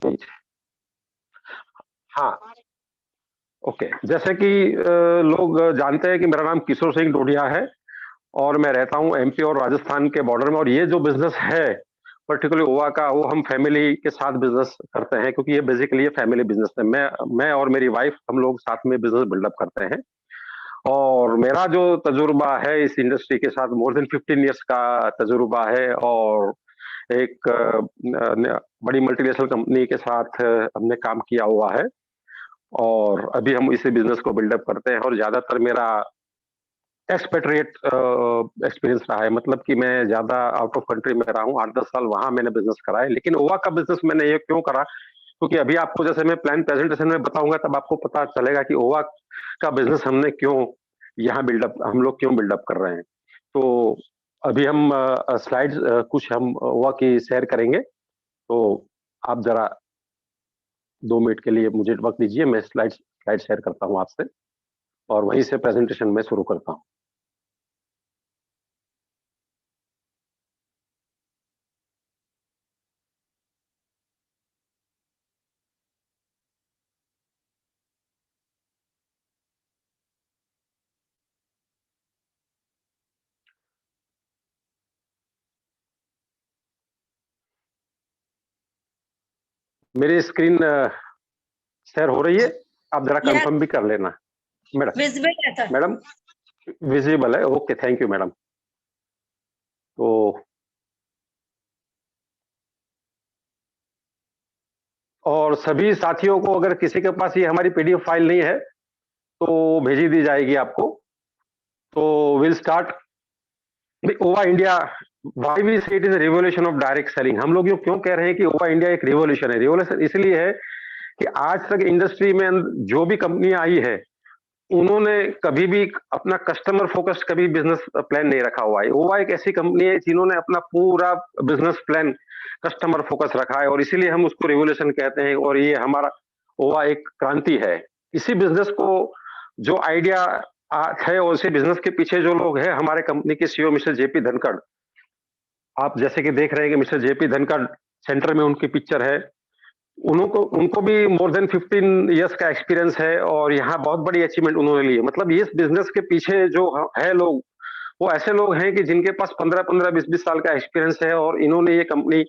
Wait. हाँ, okay. जैसे कि लोग जानते हैं कि मेरा नाम किशोर सिंह डोडिया है और मैं रहता हूँ एमपी और राजस्थान के बॉर्डर में, और ये जो बिजनेस है पर्टिकुलरली ओवा का, वो हम फैमिली के साथ बिजनेस करते हैं, क्योंकि ये बेसिकली ये फैमिली बिजनेस है। मैं और मेरी वाइफ हम लोग साथ में बिजनेस बिल्डअप करते हैं। और मेरा जो तजुर्बा है इस इंडस्ट्री के साथ, मोर देन 15 इयर्स का तजुर्बा है। और एक बड़ी मल्टीनेशनल कंपनी के साथ हमने काम किया हुआ है, और अभी हम इसी बिजनेस को बिल्डअप करते हैं। और ज्यादातर मेरा एक्सपेट्रिएट एक्सपीरियंस रहा है, मतलब कि मैं ज्यादा आउट ऑफ कंट्री में रहा हूँ, 8-10 साल वहां मैंने बिजनेस करा है। लेकिन ओवा का बिजनेस मैंने ये क्यों करा, क्योंकि अभी आपको जैसे मैं प्लान प्रेजेंटेशन में बताऊंगा तब आपको पता चलेगा कि ओवा का बिजनेस हमने क्यों यहाँ बिल्डअप, हम लोग क्यों बिल्डअप कर रहे हैं। तो अभी हम स्लाइड्स कुछ हम ओवा की शेयर करेंगे। तो आप जरा 2 मिनट के लिए मुझे वक्त दीजिए, मैं स्लाइड स्लाइड शेयर करता हूँ आपसे, और वहीं से प्रेजेंटेशन में शुरू करता हूँ। मेरी स्क्रीन शेयर हो रही है, आप जरा कंफर्म भी कर लेना। मैडम विजिबल है सर। मैडम विजिबल है, ओके, थैंक यू मैडम। तो और सभी साथियों को, अगर किसी के पास ये हमारी पीडीएफ फाइल नहीं है तो भेजी दी जाएगी आपको। तो विल स्टार्ट ओवा इंडिया। वाई वी से it is revolution of direct selling. हम लोग ये क्यों कह रहे हैं कि ओवा इंडिया एक रिवोल्यूशन है? रिवोल्यूशन इसलिए है कि आज तक इंडस्ट्री में जो भी कंपनियां आई है, उन्होंने कभी भी अपना कस्टमर फोकस्ड कभी बिजनेस प्लान नहीं रखा हुआ है। ओवा एक ऐसी कंपनी है जिन्होंने अपना पूरा बिजनेस प्लान कस्टमर फोकस रखा है, और इसीलिए हम उसको रिवोल्यूशन कहते हैं। और ये हमारा ओवा एक क्रांति है। इसी बिजनेस को जो आइडिया है, और इसी बिजनेस के पीछे जो लोग हैं, हमारे कंपनी के सीईओ मिस्टर जेपी धनखड़, आप जैसे कि देख रहे हैं कि मिस्टर जेपी धनखड़ सेंटर में उनकी पिक्चर है। उनको उनको भी मोर देन 15 इयर्स का एक्सपीरियंस है, और यहाँ बहुत बड़ी अचीवमेंट उन्होंने ली है। मतलब इस बिजनेस के पीछे जो है लोग, वो ऐसे लोग हैं कि जिनके पास 15-15, 20-20 साल का एक्सपीरियंस है, और इन्होंने ये कंपनी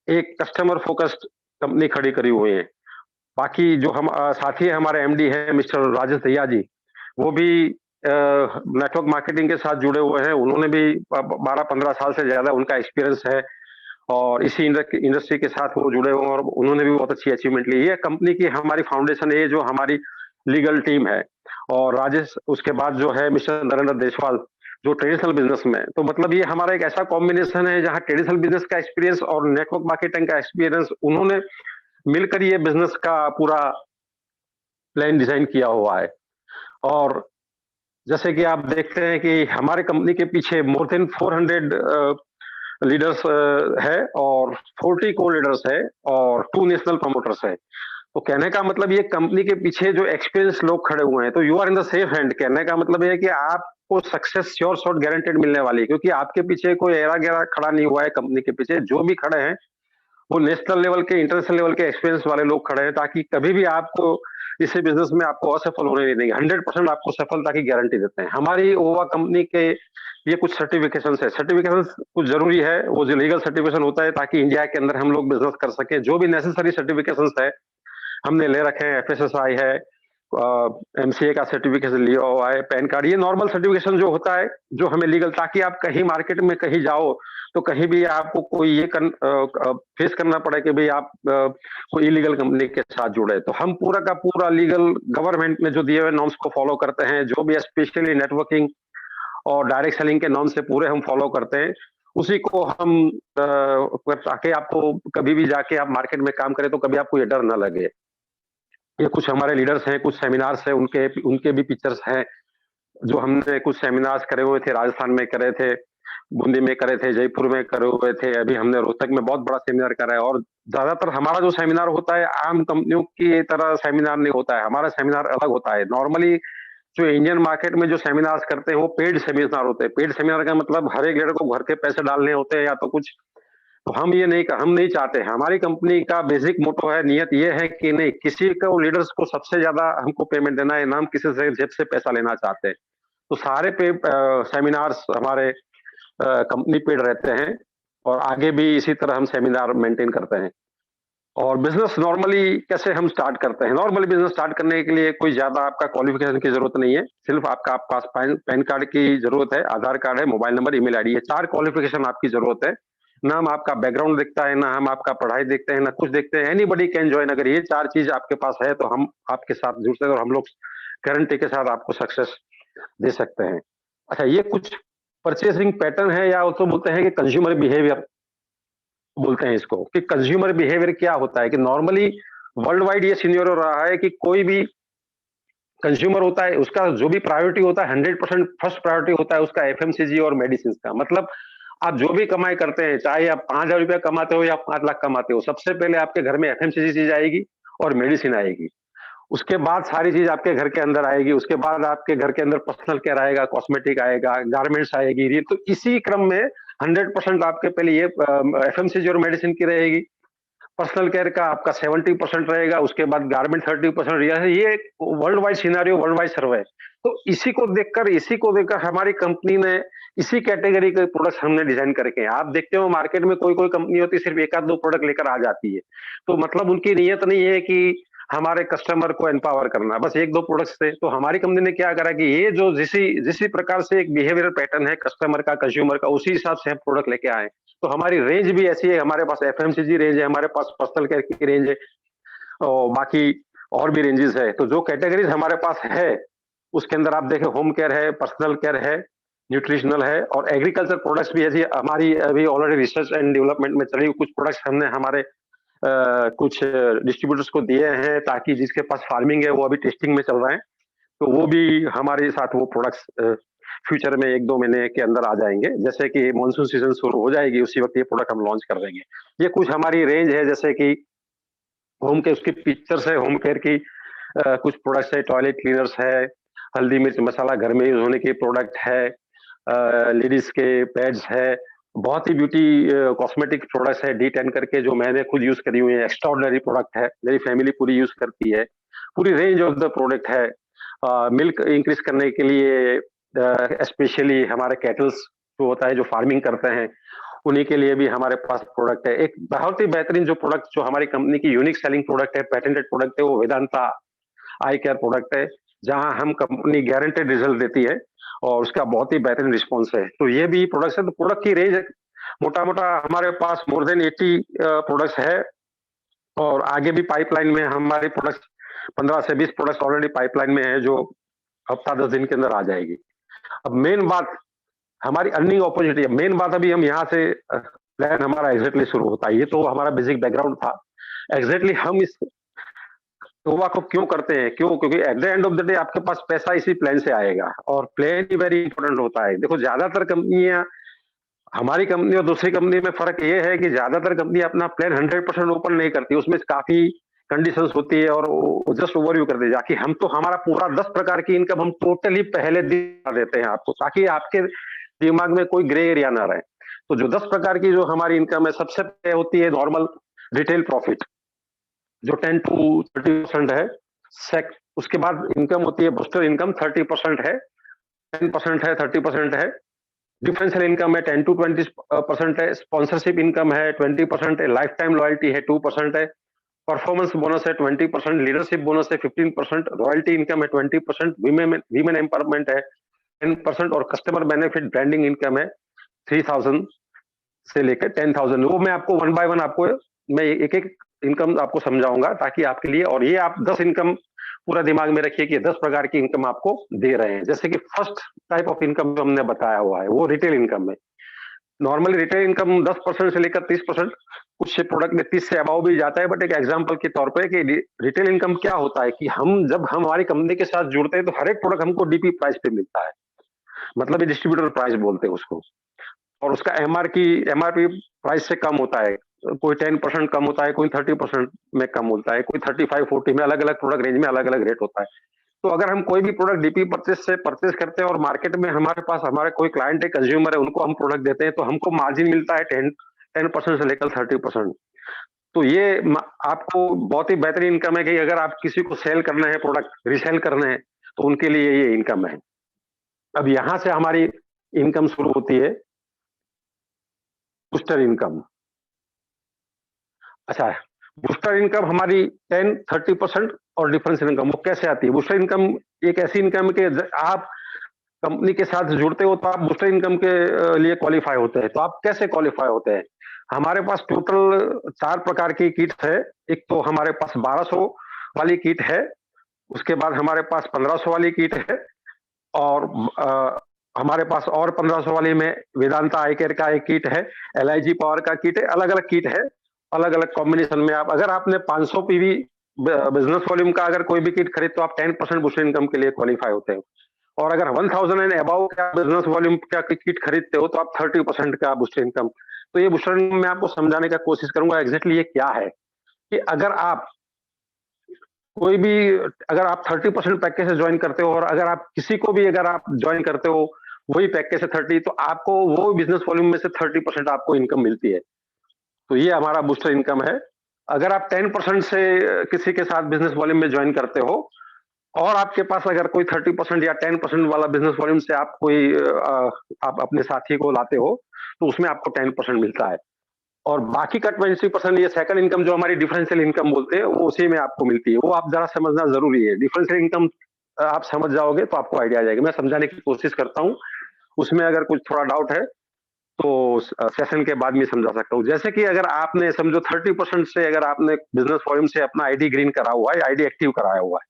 एक कस्टमर फोकस्ड कंपनी खड़ी करी हुई है। बाकी जो हम साथी है, हमारे एमडी है मिस्टर राजेश दहिया जी, वो भी नेटवर्क मार्केटिंग के साथ जुड़े हुए हैं। उन्होंने भी 12-15 साल से ज्यादा उनका एक्सपीरियंस है, और इसी इंडस्ट्री के साथ वो जुड़े हुए हैं, और उन्होंने भी बहुत अच्छी अचीवमेंट ली है। कंपनी की हमारी फाउंडेशन है, जो हमारी लीगल टीम है, और राजेश, उसके बाद जो है मिस्टर नरेंद्र देशवाल, जो ट्रेडिशनल बिजनेस में। तो मतलब ये हमारा एक ऐसा कॉम्बिनेशन है जहाँ ट्रेडिशनल बिजनेस का एक्सपीरियंस और नेटवर्क मार्केटिंग का एक्सपीरियंस, उन्होंने मिलकर ये बिजनेस का पूरा प्लान डिजाइन किया हुआ है। और जैसे कि आप देखते हैं कि हमारे कंपनी के पीछे मोर देन 400 लीडर्स है, और 40 को लीडर्स है, और 2 नेशनल प्रमोटर्स है। तो कहने का मतलब ये कंपनी के पीछे जो एक्सपीरियंस लोग खड़े हुए हैं, तो you are in the safe hand. कहने का मतलब है कि आपको सक्सेस श्योर शॉट गारंटेड मिलने वाली है, क्योंकि आपके पीछे कोई एरा गैरा खड़ा नहीं हुआ है। कंपनी के पीछे जो भी खड़े हैं वो नेशनल लेवल के, इंटरनेशनल लेवल के एक्सपीरियंस वाले लोग खड़े हैं, ताकि कभी भी आपको इसी बिजनेस में आपको असफल होने नहीं देंगे। 100% आपको सफलता की गारंटी देते हैं। हमारी ओवा कंपनी के ये कुछ सर्टिफिकेशन है। सर्टिफिकेशन कुछ जरूरी है, वो जो लीगल सर्टिफिकेशन होता है, ताकि इंडिया के अंदर हम लोग बिजनेस कर सके। जो भी नेसेसरी सर्टिफिकेशन है हमने ले रखे हैं। एफएसएसआई है, एमसीए का सर्टिफिकेशन लिया हुआ है, पैन कार्ड, ये नॉर्मल सर्टिफिकेशन जो होता है, जो हमें लीगल, ताकि आप कहीं मार्केट में कहीं जाओ तो कहीं भी आपको कोई ये फेस करना पड़े कि भाई आप कोई इलीगल कंपनी के साथ जुड़े। तो हम पूरा का पूरा लीगल गवर्नमेंट में जो दिए हुए नॉर्म्स को फॉलो करते हैं। जो भी स्पेशली नेटवर्किंग और डायरेक्ट सेलिंग के नॉर्म से पूरे हम फॉलो करते हैं। उसी को हम ताकि आपको कभी भी जाके आप मार्केट में काम करें तो कभी आपको ये डर ना लगे। ये कुछ हमारे लीडर्स हैं, कुछ सेमिनार्स हैं, उनके उनके भी पिक्चर्स हैं, जो हमने कुछ सेमिनार्स करे हुए थे। राजस्थान में करे थे, बूंदी में करे थे, जयपुर में करे हुए थे, अभी हमने रोहतक में बहुत बड़ा सेमिनार करा है। और ज्यादातर हमारा जो सेमिनार होता है आम कंपनियों की तरह सेमिनार नहीं होता है। हमारा सेमिनार अलग होता है। नॉर्मली जो इंडियन मार्केट में जो सेमिनार्स करते हैं वो पेड सेमिनार होते हैं। पेड सेमिनार का मतलब हर एक लीडर को घर के पैसे डालने होते हैं, या तो कुछ तो हम नहीं चाहते। हमारी कंपनी का बेसिक मोटो है, नियत ये है कि नहीं, किसी को लीडर्स को सबसे ज्यादा हमको पेमेंट देना है, ना हम किसी से जेब से पैसा लेना चाहते हैं। तो सारे पे सेमिनार्स हमारे कंपनी पेड रहते हैं, और आगे भी इसी तरह हम सेमिनार मेंटेन करते हैं। और बिजनेस नॉर्मली कैसे हम स्टार्ट करते हैं? नॉर्मली बिजनेस स्टार्ट करने के लिए कोई ज्यादा आपका क्वालिफिकेशन की जरूरत नहीं है, सिर्फ आपका आप पास पैन कार्ड की जरूरत है, आधार कार्ड है, मोबाइल नंबर, ईमेल आईडी, ये 4 क्वालिफिकेशन आपकी जरूरत है। ना हम आपका बैकग्राउंड देखता है, ना हम आपका पढ़ाई देखते हैं, ना कुछ देखते हैं। Anybody can join. अगर ये 4 चीज आपके पास है तो हम आपके साथ जुड़ते हैं, और हम लोग गारंटी के साथ आपको सक्सेस दे सकते हैं। अच्छा, ये कुछ परचेसिंग पैटर्न है, या उसको बोलते हैं कि कंज्यूमर बिहेवियर बोलते हैं इसको, कि कंज्यूमर बिहेवियर क्या होता है। कि नॉर्मली वर्ल्ड वाइड ये सिनेरियो रहा है कि कोई भी कंज्यूमर होता है, उसका जो भी प्रायोरिटी होता है, 100% फर्स्ट प्रायोरिटी होता है उसका एफएमसीजी और मेडिसिन का। मतलब आप जो भी कमाई करते हैं, चाहे आप 5,000 रुपया कमाते हो या 5 लाख कमाते हो, सबसे पहले आपके घर में एफएमसीजी चीज आएगी और मेडिसिन आएगी। उसके बाद सारी चीज आपके घर के अंदर आएगी। उसके बाद आपके घर के अंदर पर्सनल केयर आएगा, कॉस्मेटिक आएगा, गारमेंट्स आएगी। ये तो इसी क्रम में 100% आपके पहले ये एफएमसीजी और मेडिसिन की रहेगी। पर्सनल केयर का आपका 70% रहेगा, उसके बाद गारमेंट 30% रहेगा। ये world wide scenario, world wide survey है। तो इसी को देखकर हमारी कंपनी ने इसी कैटेगरी के प्रोडक्ट्स हमने डिजाइन करके हैं। आप देखते हो मार्केट में कोई कोई कंपनी होती है, सिर्फ एक आध दो प्रोडक्ट लेकर आ जाती है। तो मतलब उनकी नीयत नहीं है कि हमारे कस्टमर को एम्पावर करना, बस एक दो प्रोडक्ट्स थे। तो हमारी कंपनी ने क्या करा कि ये जो जिसी प्रकार से एक बिहेवियर पैटर्न है कस्टमर का, कंज्यूमर का, उसी हिसाब से हम प्रोडक्ट लेके आए। तो हमारी रेंज भी ऐसी है, हमारे पास एफएमसीजी रेंज है, हमारे पास पर्सनल केयर की रेंज है, और बाकी और भी रेंजेस है। तो जो कैटेगरीज हमारे पास है उसके अंदर आप देखें, होम केयर है, पर्सनल केयर है, न्यूट्रिशनल है, और एग्रीकल्चर प्रोडक्ट्स भी ऐसी हमारी अभी ऑलरेडी रिसर्च एंड डेवलपमेंट में चली। कुछ प्रोडक्ट्स हमने हमारे कुछ डिस्ट्रीब्यूटर्स को दिए हैं, ताकि जिसके पास फार्मिंग है वो अभी टेस्टिंग में चल रहे हैं। तो वो भी हमारे साथ वो प्रोडक्ट्स फ्यूचर में 1-2 महीने के अंदर आ जाएंगे। जैसे कि मानसून सीजन शुरू हो जाएगी, उसी वक्त ये प्रोडक्ट हम लॉन्च कर देंगे। ये कुछ हमारी रेंज है, जैसे कि होम के उसकी पिक्चर्स है, होम केयर की कुछ प्रोडक्ट्स है, टॉयलेट क्लीनर्स है, हल्दी मिर्च मसाला घर में यूज होने के प्रोडक्ट है, लेडीज के पैड्स है, बहुत ही ब्यूटी कॉस्मेटिक प्रोडक्ट्स है, D10 करके, जो मैंने खुद यूज करी हुई है, एक्स्ट्राऑर्डिनरी प्रोडक्ट है, मेरी फैमिली पूरी यूज करती है। पूरी रेंज ऑफ द प्रोडक्ट है। मिल्क इंक्रीज करने के लिए स्पेशली हमारे कैटल्स जो होता है, जो फार्मिंग करते हैं, उन्हीं के लिए भी हमारे पास प्रोडक्ट है। एक बहुत ही बेहतरीन जो प्रोडक्ट, जो हमारी कंपनी की यूनिक सेलिंग प्रोडक्ट है, पेटेंटेड प्रोडक्ट है, वो वेदांता आई केयर प्रोडक्ट है, जहां हम कंपनी गारंटेड रिजल्ट देती है, और उसका बहुत ही बेहतरीन रिस्पॉन्स है। तो ये भी प्रोडक्ट्स है। तो प्रोडक्ट की रेंज मोटा मोटा हमारे पास मोर देन 80 प्रोडक्ट्स है, और आगे भी पाइपलाइन में हमारे प्रोडक्ट्स 15 से 20 प्रोडक्ट्स ऑलरेडी पाइपलाइन में है, जो हफ्ता 10 दिन के अंदर आ जाएगी। अब मेन बात हमारी अर्निंग अपॉर्चुनिटी है। मेन बात अभी हम यहाँ से प्लान हमारा एग्जैक्टली शुरू होता है। ये तो हमारा बेसिक बैकग्राउंड था। एग्जैक्टली हम इस टोबा को क्यों करते हैं? क्यों? क्योंकि at the end of the day आपके पास पैसा इसी प्लान से आएगा, और प्लान ही वेरी इंपॉर्टेंट होता है। देखो, ज्यादातर कंपनियां, हमारी कंपनी और दूसरी कंपनी में फर्क ये है कि ज्यादातर कंपनी अपना प्लान 100% ओपन नहीं करती, उसमें काफी कंडीशंस होती है, और जस्ट ओवरव्यू कर दे जाके। हम तो हमारा पूरा 10 प्रकार की इनकम हम टोटली पहले दिखा देते हैं आपको, ताकि आपके दिमाग में कोई ग्रे एरिया ना रहे। तो जो 10 प्रकार की जो हमारी इनकम है, सबसे पहले होती है नॉर्मल रिटेल प्रॉफिट, जो 10 to 30% है। उसके बाद इनकम होती है बूस्टर इनकम, 30% है, 10% है, 30% है। डिफरेंशियल इनकम है 10 to 20% है। स्पॉन्सरशिप इनकम है 20% है। लाइफ टाइम लॉयल्टी है 2% है। परफॉर्मेंस बोनस है 20%। लीडरशिप बोनस है 15%। रॉयल्टी इनकम है 20%। वीमेन एम्पावरमेंट है 10%। और कस्टमर बेनिफिट ब्रांडिंग इनकम है 3000 से लेकर 10,000। वो मैं आपको वन बाय वन आपको मैं एक एक इनकम आपको समझाऊंगा, ताकि आपके लिए, और ये आप 10 इनकम पूरा दिमाग में रखिए कि 10 प्रकार की इनकम आपको दे रहे हैं। जैसे कि फर्स्ट टाइप ऑफ इनकम जो हमने बताया हुआ है, वो रिटेल इनकम है। नॉर्मली रिटेल इनकम 10% से लेकर 30%, कुछ प्रोडक्ट में 30 से अबाव भी जाता है। बट एक एग्जांपल के तौर पे कि रिटेल इनकम क्या होता है, कि जब हम हमारी कंपनी के साथ जुड़ते हैं, तो हर एक प्रोडक्ट हमको डीपी प्राइस पे मिलता है, मतलब डिस्ट्रीब्यूटर प्राइस बोलते हैं उसको। और उसका एमआरपी प्राइस से कम होता है। कोई 10% कम होता है, कोई 30% में कम होता है, कोई 35-40 में, अलग अलग प्रोडक्ट रेंज में अलग अलग रेट होता है। तो अगर हम कोई भी प्रोडक्ट डीपी परचेस करते हैं, और मार्केट में हमारे पास हमारे कोई क्लाइंट है, कंज्यूमर है, उनको हम प्रोडक्ट देते हैं, तो हमको मार्जिन मिलता है 10% से लेकर 30%। तो ये आपको बहुत ही बेहतरीन इनकम है कि अगर आप किसी को सेल करना है, प्रोडक्ट रीसेल करने हैं, तो उनके लिए ये इनकम है। अब यहां से हमारी इनकम शुरू होती है, बूस्टर इनकम। अच्छा, बूस्टर इनकम हमारी 10, 30% और डिफरेंस इनकम वो कैसे आती है? बूस्टर इनकम एक ऐसी इनकम है कि आप कंपनी के साथ जुड़ते हो तो आप बूस्टर इनकम के लिए क्वालिफाई होते हैं। तो आप कैसे क्वालिफाई होते हैं? हमारे पास टोटल 4 प्रकार की किट है। एक तो हमारे पास 1200 वाली किट है, उसके बाद हमारे पास 1500 वाली किट है, और हमारे पास और 1500 वाली में वेदांता आई केयर का एक किट है, LIG पावर का किट है। अलग-अलग किट है, अलग-अलग कॉम्बिनेशन में। आप अगर आपने 500 पीवी बिजनेस वॉल्यूम का अगर कोई भी किट खरीद तो आप 10% बूस्टर इनकम के लिए क्वालिफाई होते हो। और अगर 1000 एंड अबव का बिजनेस वॉल्यूम का किट खरीदते हो तो आप 30% का बूस्टर इनकम। तो ये बूस्टर इनकम मैं आपको समझाने का कोशिश करूंगा एग्जैक्टली ये क्या है। कि अगर आप कोई भी अगर आप 30% पैकेज से ज्वाइन करते हो, और अगर आप किसी को भी अगर आप ज्वाइन करते हो वही पैकेज से 30, तो आपको वो बिजनेस वॉल्यूम में से 30% आपको इनकम मिलती है। तो ये हमारा बूस्टर इनकम है। अगर आप 10% से किसी के साथ बिजनेस वॉल्यूम में ज्वाइन करते हो, और आपके पास अगर कोई 30% या 10% वाला बिजनेस वॉल्यूम से आप कोई आप अपने साथी को लाते हो, तो उसमें आपको 10% मिलता है। और बाकी का 20% ये सेकंड इनकम जो हमारी डिफरेंशियल इनकम बोलते हैं, वो उसी में आपको मिलती है। वो आप जरा समझना जरूरी है। डिफरेंशियल इनकम आप समझ जाओगे तो आपको आइडिया आ जाएगा। मैं समझाने की कोशिश करता हूँ, उसमें अगर कुछ थोड़ा डाउट है तो सेशन के बाद में समझा सकता हूँ। जैसे कि अगर आपने समझो 30% से अगर आपने बिजनेस वॉल्यूम से अपना आईडी ग्रीन करा हुआ है, आईडी एक्टिव कराया हुआ है,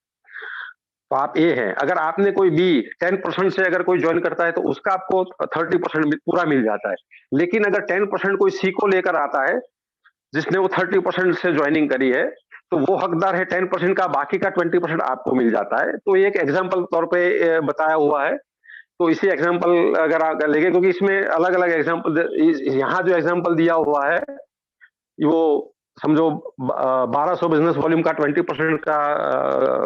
तो आप ए हैं। अगर आपने कोई बी 10% से अगर कोई ज्वाइन करता है तो उसका आपको 30% पूरा मिल जाता है। लेकिन अगर 10% कोई सी को लेकर आता है जिसने वो 30% से ज्वाइनिंग करी है, तो वो हकदार है 10% का, बाकी का 20% आपको मिल जाता है। तो ये एक एग्जाम्पल तौर पे बताया हुआ है। तो इसी एग्जाम्पल अगर आप लेंगे, क्योंकि इसमें अलग अलग एग्जाम्पल, यहाँ जो एग्जाम्पल दिया हुआ है वो समझो 1200 बिजनेस वॉल्यूम का 20% का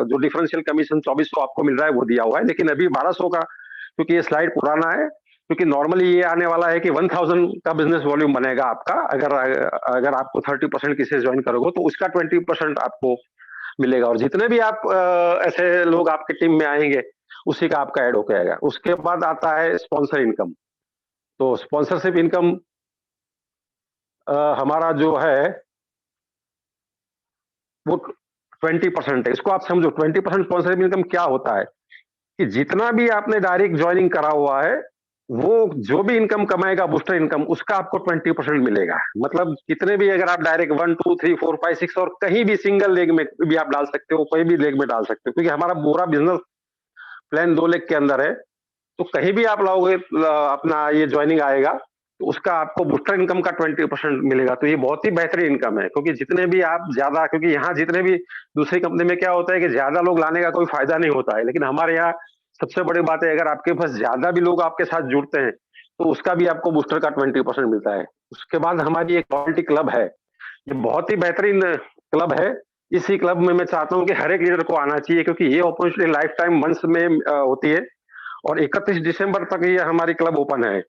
जो डिफरेंशियल कमीशन 2400 आपको मिल रहा है वो दिया हुआ है। लेकिन अभी 1200 का, क्योंकि ये स्लाइड पुराना है, क्योंकि नॉर्मली ये आने वाला है कि 1000 का बिजनेस वॉल्यूम बनेगा आपका। अगर अगर आपको 30% किसी ज्वाइन करोगे तो उसका 20% आपको मिलेगा। और जितने भी आप ऐसे लोग आपके टीम में आएंगे उसी का आपका ऐड होकर आएगा। उसके बाद आता है स्पॉन्सर इनकम। तो स्पॉन्सरशिप इनकम हमारा जो है वो 20% है। इसको आप समझो 20% स्पॉन्सरशिप इनकम क्या होता है, कि जितना भी आपने डायरेक्ट ज्वाइनिंग करा हुआ है, वो जो भी इनकम कमाएगा बूस्टर इनकम, उसका आपको 20% मिलेगा। मतलब कितने भी अगर आप डायरेक्ट 1, 2, 3, 4, 5, 6 और कहीं भी सिंगल लेग में भी आप डाल सकते हो, कोई भी लेग में डाल सकते हो, क्योंकि हमारा पूरा बिजनेस प्लान 2 लेग के अंदर है। तो कहीं भी आप लाओगे अपना ये ज्वाइनिंग आएगा तो उसका आपको बूस्टर इनकम का 20% मिलेगा। तो ये बहुत ही बेहतरीन इनकम है, क्योंकि जितने भी आप ज्यादा, क्योंकि यहाँ जितने भी दूसरी कंपनी में क्या होता है कि ज्यादा लोग लाने का कोई फायदा नहीं होता है, लेकिन हमारे यहाँ सबसे बड़ी बात है अगर आपके पास ज्यादा भी लोग आपके साथ जुड़ते हैं तो उसका भी आपको बूस्टर का 20% मिलता है। उसके बाद हमारी एक लॉयल्टी क्लब है, ये बहुत ही बेहतरीन क्लब है। इसी क्लब में मैं चाहता हूँ कि हर एक लीडर को आना चाहिए, क्योंकि ये अपॉर्चुनिटी लाइफ टाइम मंथ्स में होती है, और 31 दिसंबर तक ये हमारी क्लब ओपन है।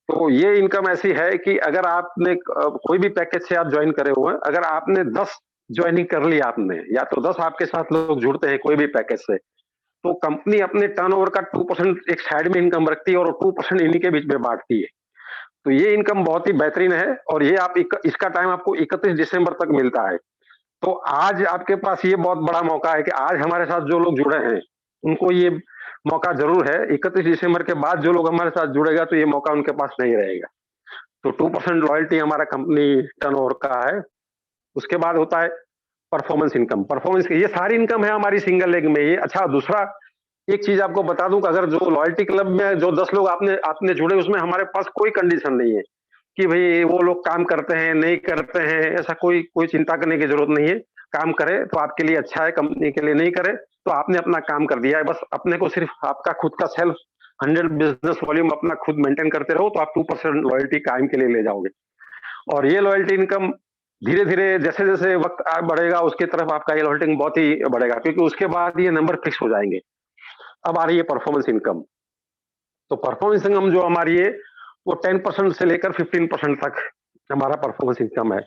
तो ये इनकम ऐसी है कि अगर आपने कोई भी पैकेज से आप ज्वाइन करे हुए हैं, अगर आपने 10 ज्वाइनिंग कर ली आपने, या तो 10 आपके साथ लोग जुड़ते हैं कोई भी पैकेज से, तो कंपनी अपने टर्नओवर का 2% एक साइड में इनकम रखती है और 2% इन्हीं के बीच में बांटती है। तो ये इनकम बहुत ही बेहतरीन है, और ये आप इसका टाइम आपको 31 दिसंबर तक मिलता है। तो आज आपके पास ये बहुत बड़ा मौका है कि आज हमारे साथ जो लोग जुड़े हैं उनको ये मौका जरूर है। 31 दिसंबर के बाद जो लोग हमारे साथ जुड़ेगा तो ये मौका उनके पास नहीं रहेगा। तो 2% लॉयल्टी हमारा कंपनी टर्नओवर का है। उसके बाद होता है परफॉर्मेंस इनकम। परफॉर्मेंस ये सारी इनकम है हमारी सिंगल लेग में। ये अच्छा, दूसरा एक चीज आपको बता दूं कि अगर जो लॉयल्टी क्लब में जो 10 लोग आपने आपने जुड़े, उसमें हमारे पास कोई कंडीशन नहीं है कि भाई वो लोग काम करते हैं नहीं करते हैं, ऐसा कोई कोई चिंता करने की जरूरत नहीं है। काम करे तो आपके लिए अच्छा है, कंपनी के लिए नहीं करे तो आपने अपना काम कर दिया है। बस अपने को सिर्फ आपका खुद का सेल्फ 100 बिजनेस वॉल्यूम अपना खुद मेंटेन करते रहो, तो आप 2% लॉयल्टी कायम के लिए ले जाओगे। और ये लॉयल्टी इनकम धीरे धीरे जैसे जैसे वक्त बढ़ेगा उसकी तरफ आपका ये लॉयल्टी बहुत ही बढ़ेगा, क्योंकि उसके बाद ये नंबर फिक्स हो जाएंगे। अब आ रही है परफॉर्मेंस इनकम। तो परफॉर्मेंस इनकम जो हमारी है वो 10% से लेकर 15% तक हमारा परफॉर्मेंस इनकम है।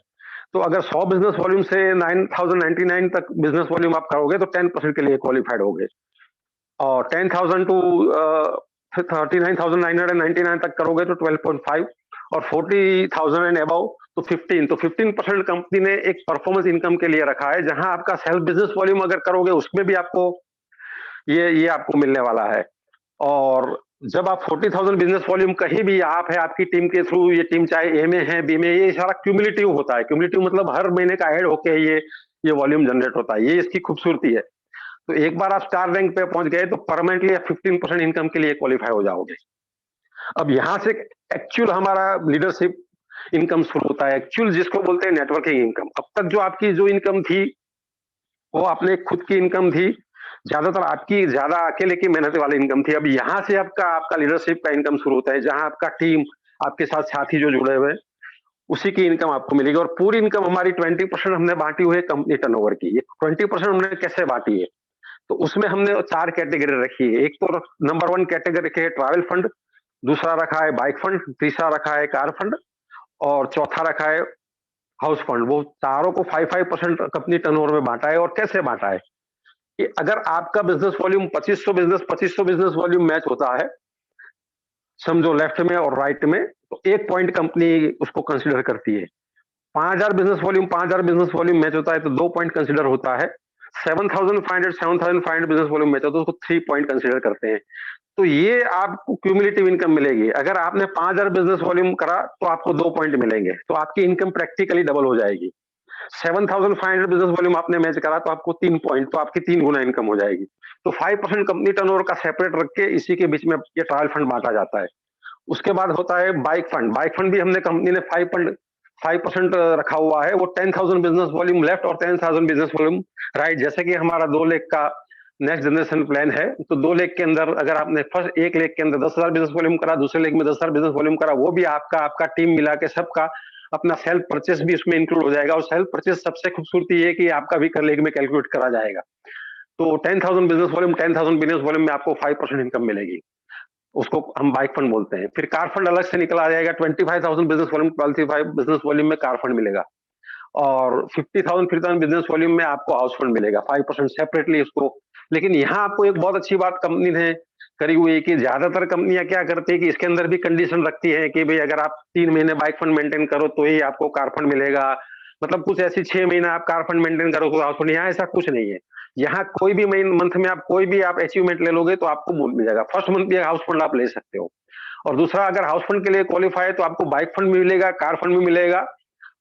तो अगर 100 बिजनेस वॉल्यूम से 9099 तक बिजनेस वॉल्यूम आप करोगे तो 10% के लिए क्वालिफाइड होगे, और 10,000 टू 39,999 तक करोगे तो 12.5, और 40,000 एंड अबव तो 15। तो 15% कंपनी ने एक परफॉर्मेंस इनकम के लिए रखा है, जहां आपका सेल्फ बिजनेस वॉल्यूम अगर करोगे उसमें भी आपको ये आपको मिलने वाला है। और जब आप 40,000 बिजनेस वॉल्यूम कहीं भी आप है, आपकी टीम के थ्रू, ये टीम चाहे ए में है, बी में, ये सारा क्यूमुलेटिव होता है। क्यूमुलेटिव मतलब हर महीने का ऐड होके ये वॉल्यूम जनरेट होता है, ये इसकी खूबसूरती है। तो एक बार आप स्टार रैंक पे पहुंच गए तो परमानेंटली 15% इनकम के लिए क्वालिफाई हो जाओगे। अब यहां से एक्चुअल हमारा लीडरशिप इनकम शुरू होता है, एक्चुअल जिसको बोलते हैं नेटवर्किंग इनकम। अब तक जो आपकी जो इनकम थी वो अपने खुद की इनकम थी, ज्यादातर आपकी ज्यादा अकेले की मेहनत वाली इनकम थी। अब यहां से आपका लीडरशिप का इनकम शुरू होता है, जहां आपका टीम, आपके साथ साथी जो जुड़े हुए, उसी की इनकम आपको मिलेगी। और पूरी इनकम हमारी 20% हमने बांटी हुई है कंपनी टर्नओवर की। ये 20% हमने कैसे बांटी है, तो उसमें हमने 4 कैटेगरी रखी है। एक तो नंबर 1 कैटेगरी रखी है ट्रैवल फंड, दूसरा रखा है बाइक फंड, तीसरा रखा है कार फंड, और चौथा रखा है हाउस फंड। वो चारों को 5-5% कंपनी टर्नओवर में बांटा है। और कैसे बांटा है कि अगर आपका business volume 2500 business volume match होता है, समझो लेफ्ट में और राइट में, तो 1 पॉइंट कंपनी उसको कंसीडर करती है। 5,000 बिजनेस वॉल्यूम मैच होता है तो 2 पॉइंट कंसीडर होता है। 7,500 बिजनेस वॉल्यूम मैच होता है तो उसको 3 पॉइंट कंसीडर करते हैं। तो ये आपको क्यूमुलेटिव इनकम मिलेगी। अगर आपने 5,000 बिजनेस वॉल्यूम करा तो आपको 2 पॉइंट मिलेंगे, तो आपकी इनकम प्रैक्टिकली डबल हो जाएगी। 7,500 बिजनेस वॉल्यूम आपने मैच करा तो आपको 3 पॉइंट, तो आपकी 3 गुना इनकम हो जाएगी। तो 5% कंपनी टर्नओवर का सेपरेट रख के इसी के बीच में ये ट्रायल फंड बांटा जाता है। उसके बाद होता है बाइक फंड। बाइक फंड भी हमने कंपनी ने 5% रखा हुआ है। वो 10,000 बिजनेस वॉल्यूम लेफ्ट और 10,000 बिजनेस वॉल्यूम राइट। जैसे कि हमारा 2 लाख का नेक्स्ट जनरेशन प्लान है, तो 2 लाख के अंदर अगर आपने फर्स्ट 1 लाख के अंदर 10,000 बिजनेस वॉल्यूम करा, दूसरे लाख में 10,000 बिजनेस वॉल्यूम करा, वो भी आपका टीम मिला के सबका अपना सेल्फ परचेस भी उसमें इंक्लूड हो जाएगा। और सेल्फ परचेस सबसे खूबसूरती है कि आपका भी कर लेग में कैलकुलेट करा जाएगा। तो 10,000 बिजनेस वॉल्यूम, 10,000 बिजनेस वॉल्यूम में आपको 5% इनकम मिलेगी, उसको हम बाइक फंड बोलते हैं। फिर कार फंड अलग से निकला आ जाएगा। 25,000 बिजनेस वॉल्यूम, 25 बिजनेस वॉल्यूम में कार फंड मिलेगा, और 50,000 बिजनेस वॉल्यूम में आपको हाउस फंड मिलेगा, 5% सेपरेटली उसको। लेकिन यहाँ आपको एक बहुत अच्छी बात कंपनी ने करी हुई है कि ज्यादातर कंपनियां क्या करती है कि इसके अंदर भी कंडीशन रखती है कि भाई अगर आप 3 महीने बाइक फंड मेंटेन करो तो ही आपको कार फंड मिलेगा। मतलब कुछ ऐसी 6 महीना आप कार फंड मेंटेन करो तो हाउस फंड। यहाँ ऐसा कुछ नहीं है। यहाँ कोई भी मंथ में आप कोई भी आप अचीवमेंट ले लोगे तो आपको मिल जाएगा। फर्स्ट मंथ भी हाउस फंड आप ले सकते हो। और दूसरा, अगर हाउस फंड के लिए क्वालिफाई है तो आपको बाइक फंड भी मिलेगा, कार फंड भी मिलेगा,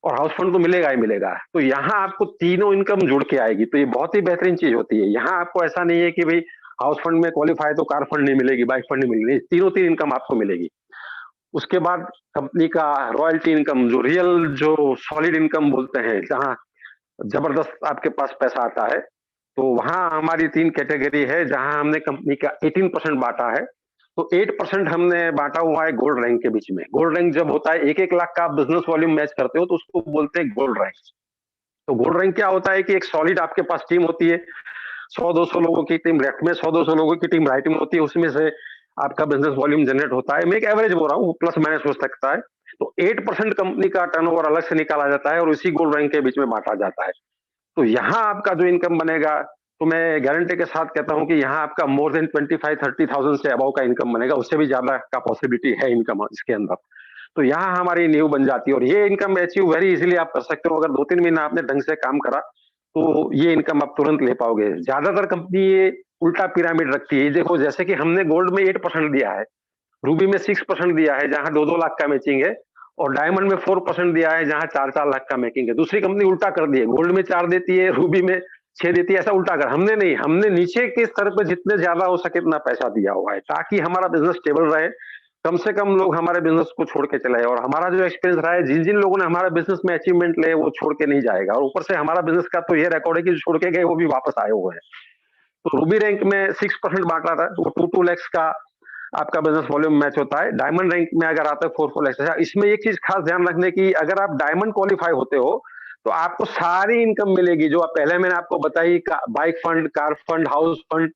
और हाउस फंड तो मिलेगा ही मिलेगा। तो यहाँ आपको तीनों इनकम जुड़ के आएगी, तो ये बहुत ही बेहतरीन चीज होती है। यहाँ आपको ऐसा नहीं है कि भाई हाउस फंड में क्वालिफाई तो कार फंड नहीं मिलेगी, बाइक फंड नहीं मिलेगी, तीनों तीन इनकम आपको मिलेगी। उसके बाद कंपनी का रॉयल्टी इनकम, जो रियल, जो सॉलिड इनकम बोलते हैं, जहाँ जबरदस्त आपके पास पैसा आता है, तो वहां हमारी 3 कैटेगरी है, जहां हमने कंपनी का 18% बांटा है। तो 8% हमने बांटा हुआ है गोल्ड रैंक के बीच में। गोल्ड रैंक जब होता है 1-1 लाख का आप बिजनेस वॉल्यूम मैच करते हो तो उसको बोलते हैं गोल्ड रैंक। तो गोल्ड रैंक क्या होता है कि एक सॉलिड आपके पास टीम होती है, 100-200 लोगों की टीम लेफ्ट में, 100-200 लोगों की टीम राइट में होती है, उसमें से आपका बिजनेस वॉल्यूम जनरेट होता है। मैं एक एवरेज बोल रहा हूँ, प्लस माइनस हो सकता है। तो 8% कंपनी का टर्नओवर अलग से निकाला जाता है और इसी गोल्ड रैंक के बीच में बांटा जाता है। तो यहाँ आपका जो इनकम बनेगा, तो मैं गारंटी के साथ कहता हूँ कि यहाँ आपका मोर देन 25-30,000 से अबव का इनकम बनेगा, उससे भी ज्यादा का पॉसिबिलिटी है इनकम इसके अंदर। तो यहाँ हमारी नींव बन जाती है, और ये इनकम अचीव वेरी इजीली आप कर सकते हो। अगर 2-3 महीना आपने ढंग से काम करा तो ये इनकम आप तुरंत ले पाओगे। ज्यादातर कंपनी ये उल्टा पिरामिड रखती है। देखो, जैसे कि हमने गोल्ड में 8% दिया है, रूबी में 6% दिया है जहां 2-2 लाख का मैचिंग है, और डायमंड में 4% दिया है जहां 4-4 लाख का मैचिंग है। दूसरी कंपनी उल्टा कर दी है, गोल्ड में 4 देती है, रूबी में 6 देती है, ऐसा उल्टा कर। हमने नहीं, हमने नीचे के स्तर पर जितने ज्यादा हो सके इतना पैसा दिया हुआ है, ताकि हमारा बिजनेस स्टेबल रहे, कम से कम लोग हमारे बिजनेस को छोड़ के चले। और हमारा जो एक्सपीरियंस रहा है, जिन जिन लोगों ने हमारे बिजनेस में अचीवमेंट ले वो छोड़ के नहीं जाएगा। और ऊपर से हमारा बिजनेस का तो ये रिकॉर्ड है कि जो छोड़ के गए वो भी वापस आए हुए हैं। तो रूबी रैंक में 6% बांटा था, वो 2 लैक्स का आपका बिजनेस वॉल्यूम मैच होता है। डायमंड रैंक में अगर आता है 4 लैक्स। इसमें एक चीज खास ध्यान रखने की, अगर आप डायमंड क्वालिफाई होते हो तो आपको सारी इनकम मिलेगी जो आप पहले मैंने आपको बताई, bike fund, car fund, house fund,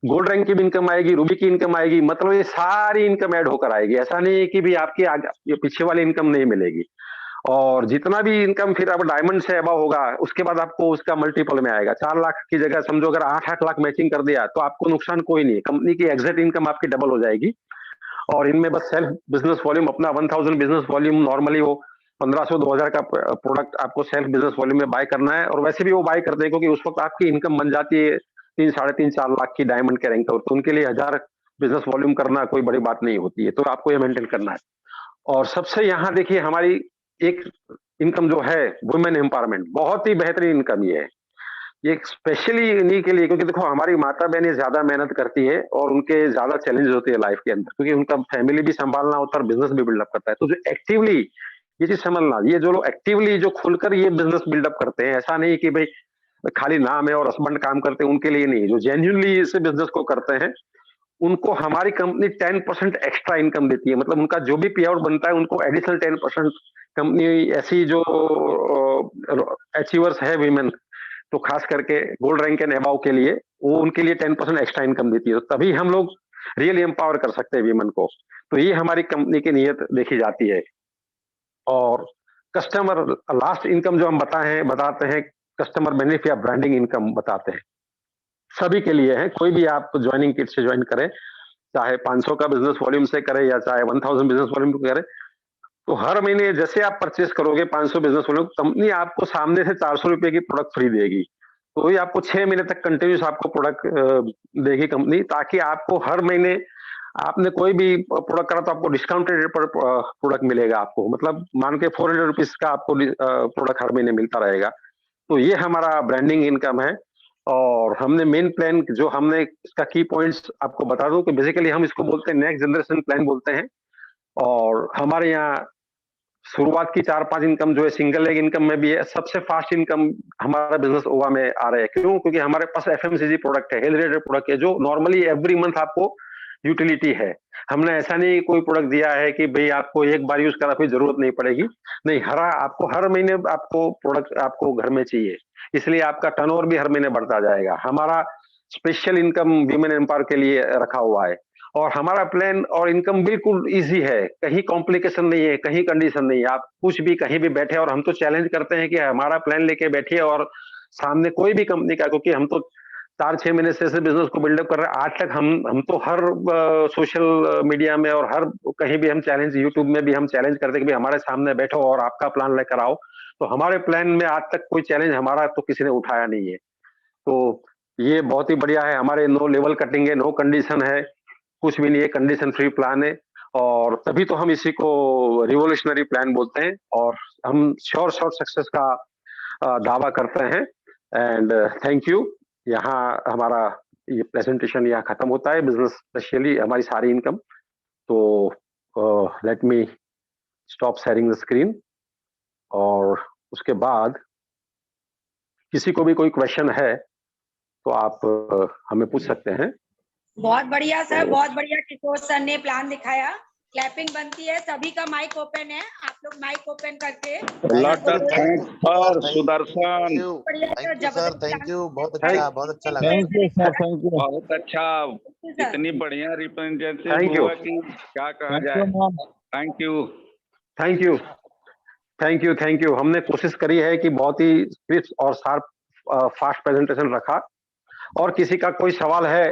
gold rank की भी इनकम आएगी, रूबी की इनकम आएगी। मतलब ये सारी इनकम ऐड होकर आएगी। ऐसा नहीं है कि भी आपकी ये पीछे वाली इनकम नहीं मिलेगी। और जितना भी इनकम फिर अब डायमंड से अबव होगा उसके बाद आपको उसका मल्टीपल में आएगा। 4 लाख की जगह समझो अगर 8-8 लाख मैचिंग कर दिया तो आपको नुकसान कोई नहीं है, कंपनी की एग्जिट इनकम आपकी डबल हो जाएगी। और इनमें बस सेल्फ बिजनेस वॉल्यूम अपना 1000 बिजनेस वॉल्यूम नॉर्मली वो 1500-2000 का प्रोडक्ट आपको सेल्फ बिजनेस वॉल्यूम में बाय करना है, और वैसे भी वो बाय करते हैं क्योंकि उस वक्त आपकी इनकम बन जाती है 3 साढ़े 3-4 लाख की डायमंड के रैंक पर, तो उनके लिए 1000 बिजनेस वॉल्यूम करना कोई बड़ी बात नहीं होती है, तो आपको ये मेंटेन करना है। और सबसे यहाँ देखिए हमारी एक इनकम जो है वुमेन एम्पावरमेंट, बहुत ही बेहतरीन इनकम ये है। ये स्पेशली इन्हीं के लिए, क्योंकि देखो हमारी माता बहनें ज्यादा मेहनत करती है और उनके ज्यादा चैलेंज होती है लाइफ के अंदर, क्योंकि उनका फैमिली भी संभालना होता है और बिजनेस भी बिल्डअप करता है। तो जो एक्टिवली ये चीज समझना, ये जो लोग एक्टिवली जो खुलकर ये बिजनेस बिल्डअप करते हैं, ऐसा नहीं कि भाई खाली नाम है और हस्बैंड काम करते हैं, उनके लिए नहीं, जो जेन्युइनली इस बिजनेस को करते हैं उनको हमारी कंपनी 10% एक्स्ट्रा इनकम देती है। मतलब उनका जो भी पे आउट बनता है उनको एडिशनल 10% कंपनी, ऐसी जो अचीवर्स है वीमेन, तो खास करके गोल्ड रैंक एंड अबव के लिए वो उनके लिए 10% एक्स्ट्रा इनकम देती है, तो तभी हम लोग रियली एम्पावर कर सकते हैं वीमेन को। तो ये हमारी कंपनी की नीयत देखी जाती है। और कस्टमर लास्ट इनकम जो हम बताते हैं कस्टमर बेनिफिट या ब्रांडिंग इनकम बताते हैं, सभी के लिए है। कोई भी आप ज्वाइनिंग किट से ज्वाइन करें, चाहे 500 का बिजनेस वॉल्यूम से करे या चाहे 1000 बिजनेस वॉल्यूम करे, तो हर महीने जैसे आप परचेस करोगे 500 बिजनेस वॉल्यूम, कंपनी आपको सामने से 400 रुपए की प्रोडक्ट फ्री देगी। तो ये आपको 6 महीने तक कंटिन्यूस आपको प्रोडक्ट देगी कंपनी, ताकि आपको हर महीने आपने कोई भी प्रोडक्ट करा तो आपको डिस्काउंटेड रेट पर प्रोडक्ट मिलेगा आपको। मतलब मान के 400 रुपीज का आपको प्रोडक्ट हर महीने मिलता रहेगा। तो ये हमारा ब्रांडिंग इनकम है। और हमने मेन प्लान जो हमने इसका की पॉइंट्स आपको बता दूं कि बेसिकली हम इसको बोलते हैं नेक्स्ट जनरेशन प्लान बोलते हैं। और हमारे यहाँ शुरुआत की 4-5 इनकम जो है सिंगल लेग इनकम में भी है। सबसे फास्ट इनकम हमारा बिजनेस ओवा में आ रहा है। क्यों? क्योंकि हमारे पास एफएमसीजी प्रोडक्ट है, हेल्थ रिलेटेड प्रोडक्ट है, जो नॉर्मली एवरी मंथ आपको यूटिलिटी है। हमने ऐसा नहीं कोई प्रोडक्ट दिया है कि भाई आपको एक बार यूज करा फिर जरूरत नहीं पड़ेगी। नहीं, आपको हर महीने आपको प्रोडक्ट आपको घर में चाहिए, इसलिए आपका टर्नओवर भी हर महीने बढ़ता जाएगा। हमारा स्पेशल इनकम वीमेन एम्पावर के लिए रखा हुआ है। और हमारा प्लान और इनकम बिल्कुल इजी है, कहीं कॉम्प्लिकेशन नहीं है, कहीं कंडीशन नहीं है। आप कुछ भी कहीं भी बैठे, और हम तो चैलेंज करते हैं कि हमारा प्लान लेके बैठिए और सामने कोई भी कंपनी का, क्योंकि हम तो 4-6 महीने से बिजनेस को बिल्डअप कर रहे हैं। आज तक हम तो हर सोशल मीडिया में और हर कहीं भी हम चैलेंज, यूट्यूब में भी हम चैलेंज करते हैं कि भाई हमारे सामने बैठो और आपका प्लान लेकर आओ। तो हमारे प्लान में आज तक कोई चैलेंज हमारा तो किसी ने उठाया नहीं है। तो ये बहुत ही बढ़िया है। हमारे नो लेवल कटिंग है, नो कंडीशन है, कुछ भी नहीं है, कंडीशन फ्री प्लान है। और तभी तो हम इसी को रिवोल्यूशनरी प्लान बोलते हैं। और हम श्योर सक्सेस का दावा करते हैं। And thank you. यहाँ हमारा ये प्रेजेंटेशन यहाँ खत्म होता है, बिजनेस स्पेशली हमारी सारी इनकम। तो let me stop sharing the screen. और उसके बाद किसी को भी कोई क्वेश्चन है तो आप हमें पूछ सकते हैं। बहुत बढ़िया सर, बहुत बढ़िया। किशोर सर ने प्लान दिखाया। क्लैपिंग बनती है, सभी का माइक ओपन है, आप लोग माइक ओपन करके। सुदर्शन, थैंक यू, बहुत अच्छा लगा। Thank you sir, thank you, बहुत अच्छा। इतनी बढ़िया रिप्रेजेंटेटिव हुआ कि क्या कहा जाए। Thank you, thank you, thank you, thank you. हमने कोशिश करी है कि बहुत ही क्रिस्प और शार्प फास्ट प्रेजेंटेशन रखा। और किसी का कोई सवाल है